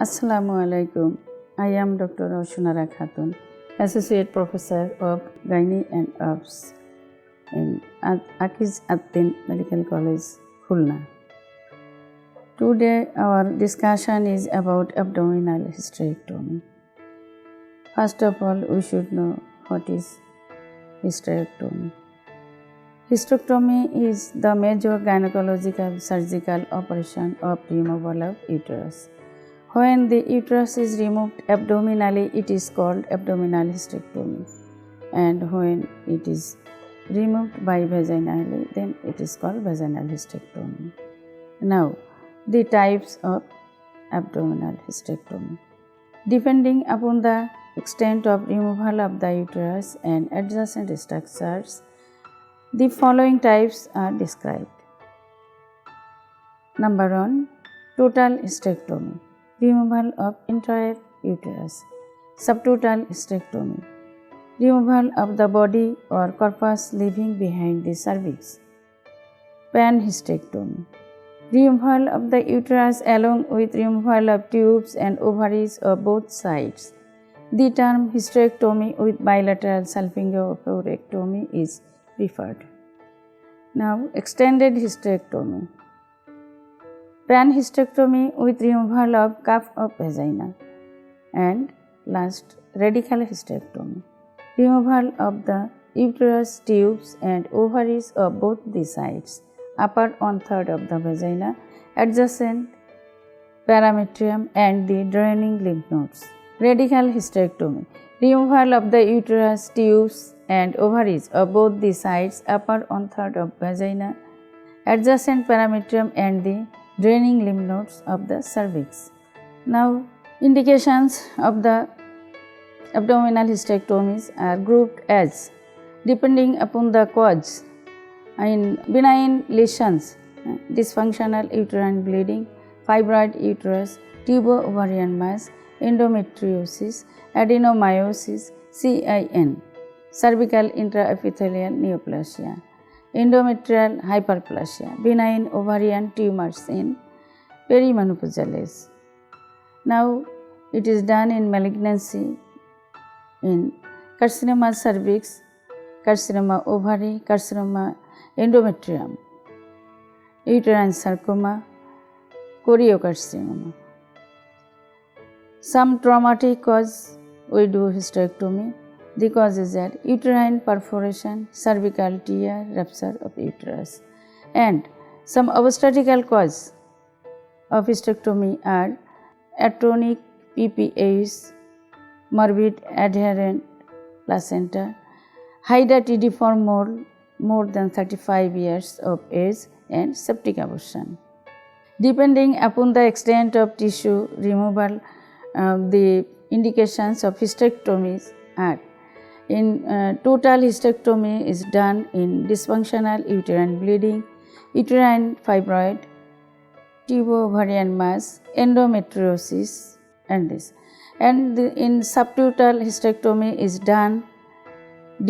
Assalamu alaikum. I am Dr. Oshunara Khatun, Associate Professor of Gynae and Obs in Akiz Attin Medical College, Khulna. Today our discussion is about abdominal hysterectomy. First of all, we should know what is hysterectomy. Hysterectomy is the major gynecological surgical operation of removal of uterus. When the uterus is removed abdominally, it is called abdominal hysterectomy, and when it is removed by vaginally, then it is called vaginal hysterectomy. Now, the types of abdominal hysterectomy. Depending upon the extent of removal of the uterus and adjacent structures, the following types are described. Number 1. Total hysterectomy. Removal of entire uterus. Subtotal hysterectomy. Removal of the body or corpus leaving behind the cervix. Panhysterectomy. Removal of the uterus along with removal of tubes and ovaries of both sides. The term hysterectomy with bilateral salpingo-oophorectomy is preferred. Now, extended hysterectomy. Panhysterectomy with removal of cuff of vagina. And last, radical hysterectomy. Removal of the uterus, tubes and ovaries of both the sides, upper 1/3 of the vagina, adjacent parametrium and the draining lymph nodes. Radical hysterectomy. Removal of the uterus, tubes and ovaries of both the sides, upper 1/3 of vagina, adjacent parametrium and the draining lymph nodes of the cervix. Now, indications of the abdominal hysterectomies are grouped as, depending upon the cause, in benign lesions, dysfunctional uterine bleeding, fibroid uterus, tubo-ovarian mass, endometriosis, adenomyosis, CIN, cervical intraepithelial neoplasia, endometrial hyperplasia, benign ovarian tumors in perimenopausal age. Now, it is done in malignancy in carcinoma cervix, carcinoma ovary, carcinoma endometrium, uterine sarcoma, choriocarcinoma. Some traumatic cause we do hysterectomy. The causes are uterine perforation, cervical tear, rupture of uterus, and some obstetrical cause of hysterectomy are atonic PPH, morbid adherent placenta, hydatidiform mole more than 35 years of age, and septic abortion. Depending upon the extent of tissue removal, the indications of hysterectomies are: in total hysterectomy is done in dysfunctional uterine bleeding, uterine fibroid, tubo-ovarian mass, endometriosis, and this. And in subtotal hysterectomy is done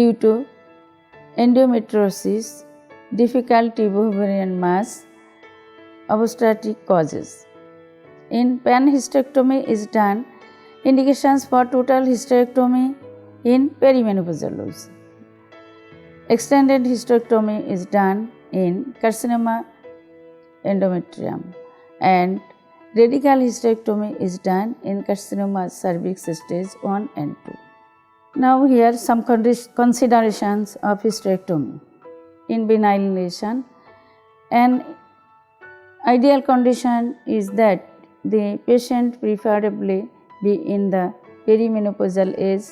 due to endometriosis, difficult tubo-ovarian mass, obstetric causes. In panhysterectomy is done indications for total hysterectomy in perimenopausal age. Extended hysterectomy is done in carcinoma endometrium, and radical hysterectomy is done in carcinoma cervix stage 1 and 2. Now, here some considerations of hysterectomy. In benign lesion, an ideal condition is that the patient preferably be in the perimenopausal age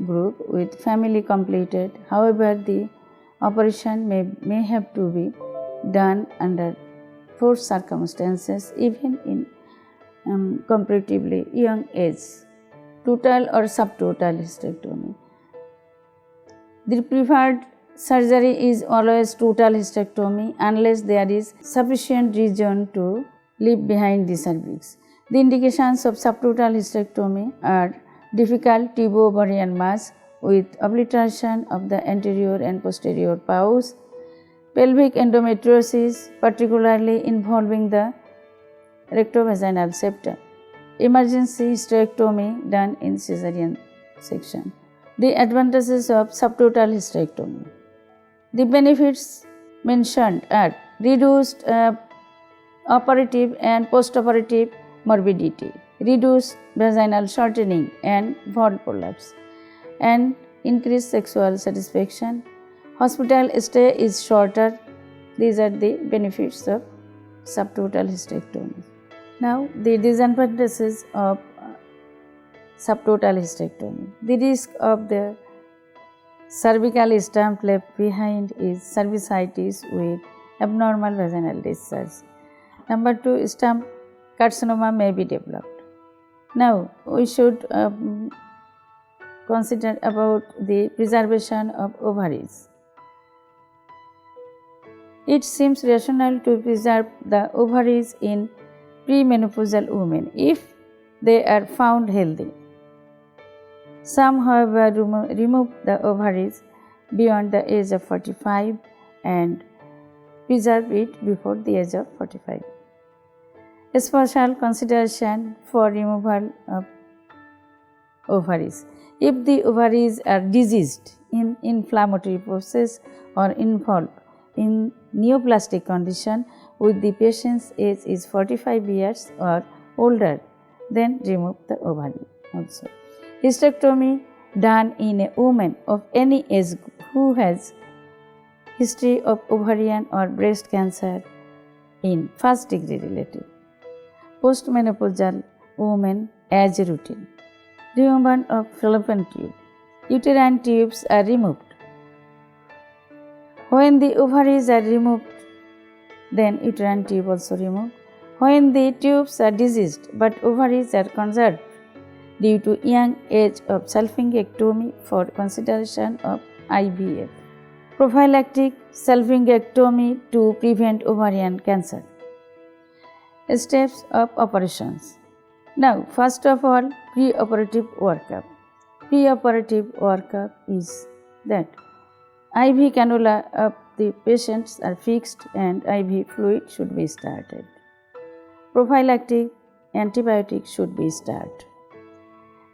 group with family completed. However, the operation may have to be done under forced circumstances even in comparatively young age. Total or subtotal hysterectomy. The preferred surgery is always total hysterectomy unless there is sufficient region to leave behind the cervix. The indications of subtotal hysterectomy are difficult tubo-ovarian mass with obliteration of the anterior and posterior pouch, pelvic endometriosis particularly involving the rectovaginal septum, emergency hysterectomy done in cesarean section. The advantages of subtotal hysterectomy. The benefits mentioned are reduced operative and postoperative morbidity, reduced vaginal shortening and valve prolapse, and increased sexual satisfaction. Hospital stay is shorter. These are the benefits of subtotal hysterectomy. Now, the disadvantages of subtotal hysterectomy. The risk of the cervical stump left behind is cervicitis with abnormal vaginal discharge. Number 2, stump carcinoma may be developed. Now, we should consider about the preservation of ovaries. It seems rational to preserve the ovaries in premenopausal women if they are found healthy. Some, however, remove the ovaries beyond the age of 45 and preserve it before the age of 45. A special consideration for removal of ovaries. If the ovaries are diseased in inflammatory process or involved in neoplastic condition with the patient's age is 45 years or older, then remove the ovary also. Hysterectomy done in a woman of any age who has history of ovarian or breast cancer in first degree relative. Postmenopausal women as a routine. Removal of fallopian tube. Uterine tubes are removed. When the ovaries are removed, then uterine tube also removed. When the tubes are diseased but ovaries are conserved due to young age of salpingectomy for consideration of IVF. Prophylactic salpingectomy to prevent ovarian cancer. Steps of operations. Now, first of all, preoperative workup. Preoperative workup is that IV cannula of the patients are fixed and IV fluid should be started. Prophylactic antibiotics should be started.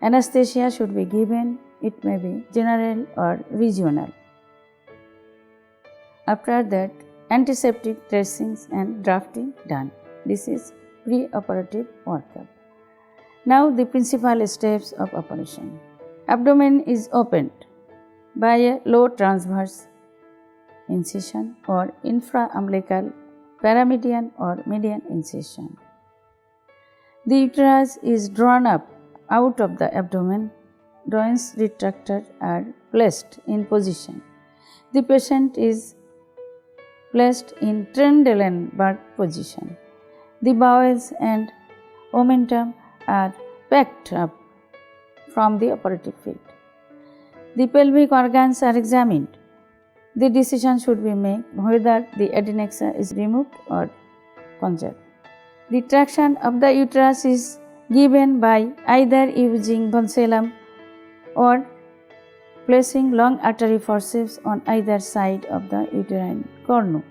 Anesthesia should be given. It may be general or regional. After that, antiseptic dressings and drafting done. This is preoperative workup. Now, the principal steps of operation. Abdomen is opened by a low transverse incision or infraumbilical, paramedian or median incision. The uterus is drawn up out of the abdomen. Loins retractor are placed in position. The patient is placed in Trendelenburg position. The bowels and omentum are packed up from the operative field. The pelvic organs are examined. The decision should be made whether the adnexa is removed or conserved. The traction of the uterus is given by either using Valsalm or placing long artery forceps on either side of the uterine cornu,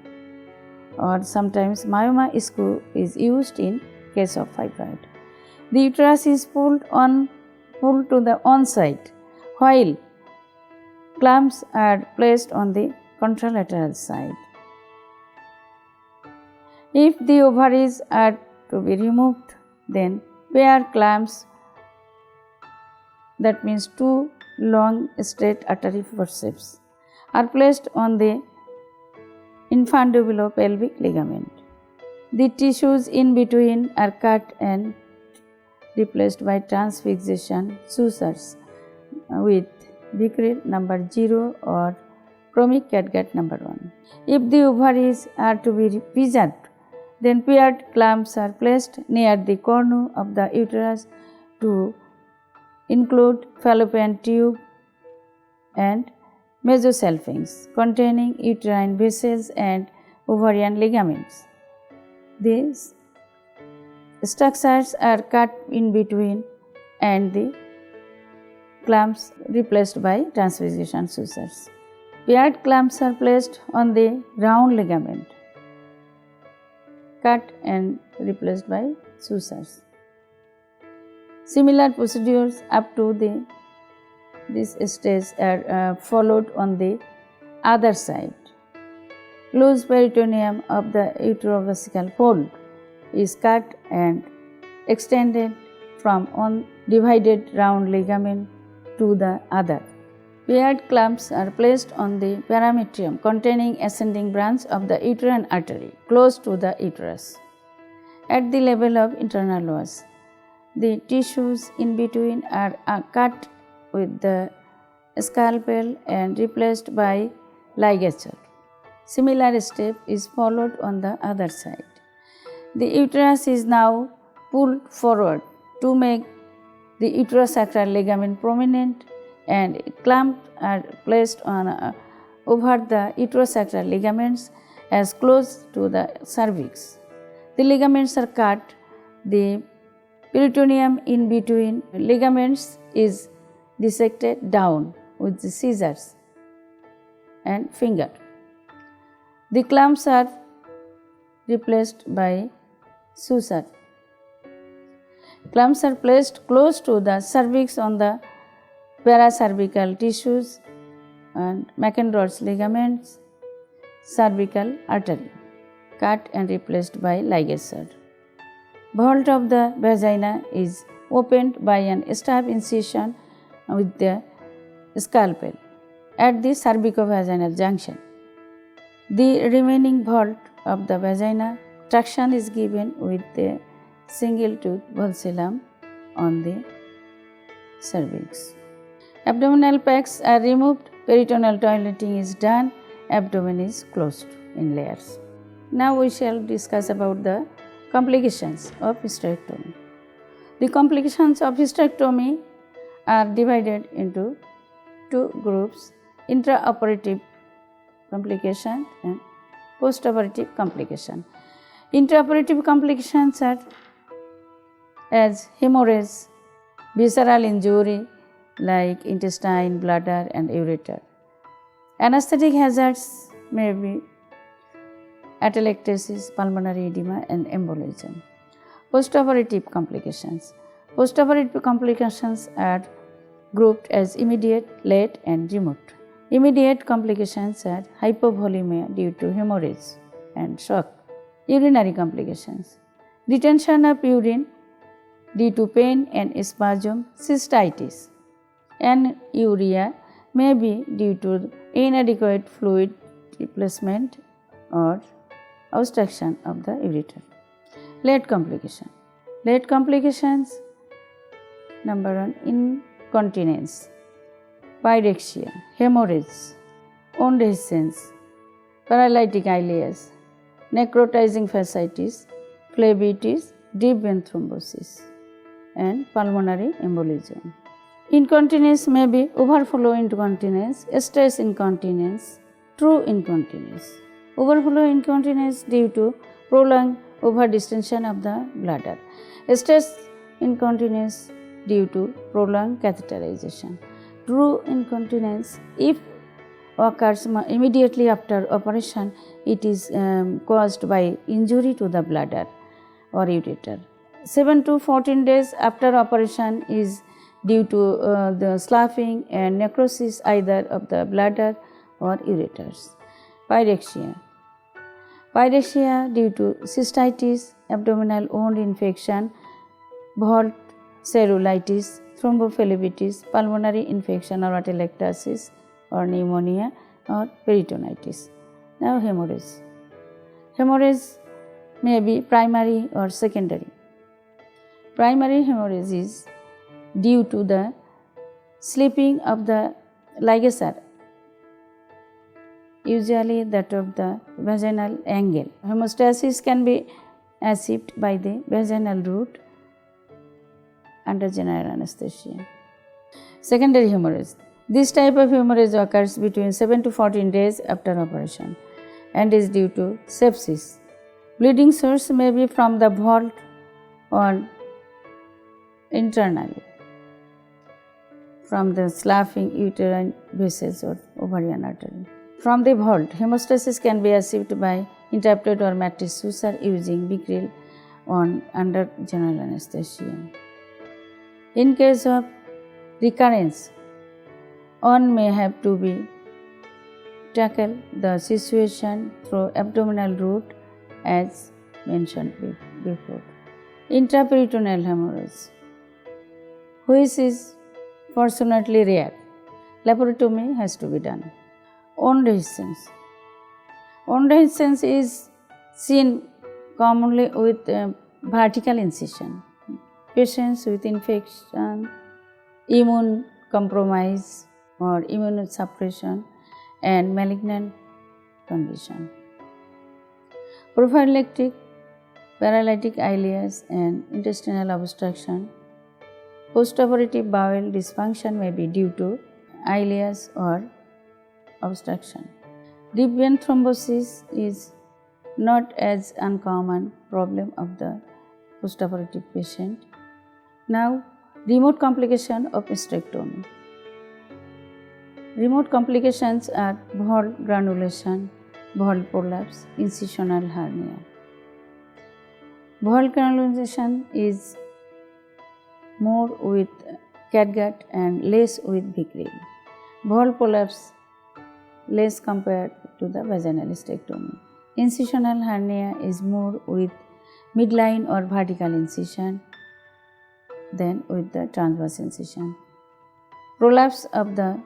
or sometimes myoma screw is used in case of fibroid. The uterus is pulled to the on side while clamps are placed on the contralateral side. If the ovaries are to be removed, then pair clamps, that means two long straight artery forceps, are placed on the infundibulopelvic ligament. The tissues in between are cut and replaced by transfixation sutures with Vickrey number 0 or chromic catgut number 1. If the ovaries are to be preserved, then paired clamps are placed near the cornu of the uterus to include fallopian tube and mesosalpinx containing uterine vessels and ovarian ligaments. These structures are cut in between and the clamps replaced by transfixation sutures. Paired clamps are placed on the round ligament, cut and replaced by sutures. Similar procedures up to this stage are followed on the other side. Loose peritoneum of the uterovesical fold is cut and extended from one divided round ligament to the other. Paired clamps are placed on the parametrium containing ascending branch of the uterine artery close to the uterus. At the level of internal walls, the tissues in between are cut with the scalpel and replaced by ligature. Similar step is followed on the other side. The uterus is now pulled forward to make the uterosacral ligament prominent, and clamps are placed on over the uterosacral ligaments as close to the cervix. The ligaments are cut. The peritoneum in between ligaments is dissected down with the scissors and finger. The clamps are replaced by suture. Clamps are placed close to the cervix on the paracervical tissues and McIndore's ligaments, cervical artery, cut and replaced by ligature. Vault of the vagina is opened by an stab incision with the scalpel at the cervicovaginal junction. The remaining vault of the vagina traction is given with the single tooth valcellum on the cervix. Abdominal packs are removed, peritoneal toileting is done, abdomen is closed in layers. Now we shall discuss about the complications of hysterectomy. The complications of hysterectomy are divided into two groups: intraoperative complication and postoperative complication. Intraoperative complications are as hemorrhage, visceral injury like intestine, bladder and ureter. Anesthetic hazards may be atelectasis, pulmonary edema and embolism. Postoperative complications. Postoperative complications are grouped as immediate, late and remote. Immediate complications are hypovolemia due to hemorrhage and shock. Urinary complications. Retention of urine due to pain and spasm, cystitis. Anuria may be due to inadequate fluid replacement or obstruction of the ureter. Late complication. Late complications: number 1, incontinence, pyrexia, hemorrhage, dehiscence, paralytic ileus, necrotizing fasciitis, phlebitis, deep vein thrombosis and pulmonary embolism. Incontinence may be overflow incontinence, stress incontinence, true incontinence. Overflow incontinence due to prolonged overdistension of the bladder. Stress incontinence due to prolonged catheterization. True incontinence, if occurs immediately after operation, it is caused by injury to the bladder or ureter. 7 to 14 days after operation is due to the sloughing and necrosis either of the bladder or ureters. Pyrexia. Pyrexia due to cystitis, abdominal wound infection, vault cellulitis, thrombophlebitis, pulmonary infection or atelectasis or pneumonia or peritonitis. Now hemorrhage. Hemorrhage may be primary or secondary. Primary hemorrhage is due to the slipping of the ligature, usually that of the vaginal angle. Hemostasis can be achieved by the vaginal route under general anesthesia. Secondary hemorrhage. This type of hemorrhage occurs between 7 to 14 days after operation and is due to sepsis. Bleeding source may be from the vault or internally from the sloughing uterine vessels or ovarian artery. From the vault, hemostasis can be achieved by interrupted or matrix suture using Bicryl on under general anesthesia. In case of recurrence, one may have to be tackle the situation through abdominal route as mentioned before. Intraperitoneal hemorrhage, which is fortunately rare. Laparotomy has to be done. Wound dehiscence. Wound dehiscence is seen commonly with vertical incision. Patients with infection, immune compromise or immunosuppression and malignant condition. Prophylactic paralytic ileus and intestinal obstruction. Postoperative bowel dysfunction may be due to ileus or obstruction. Deep vein thrombosis is not as uncommon problem of the postoperative patient. Now, remote complication of hysterectomy. Remote complications are valve granulation, valve prolapse, incisional hernia. Valve granulation is more with catgut and less with vicryl. Valve prolapse less compared to the vaginal hysterectomy. Incisional hernia is more with midline or vertical incision than with the transverse incision. Prolapse of the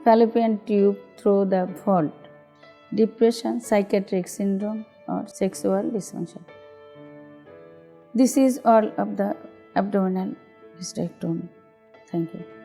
fallopian tube through the vault, depression, psychiatric syndrome or sexual dysfunction. This is all of the abdominal hysterectomy. Thank you.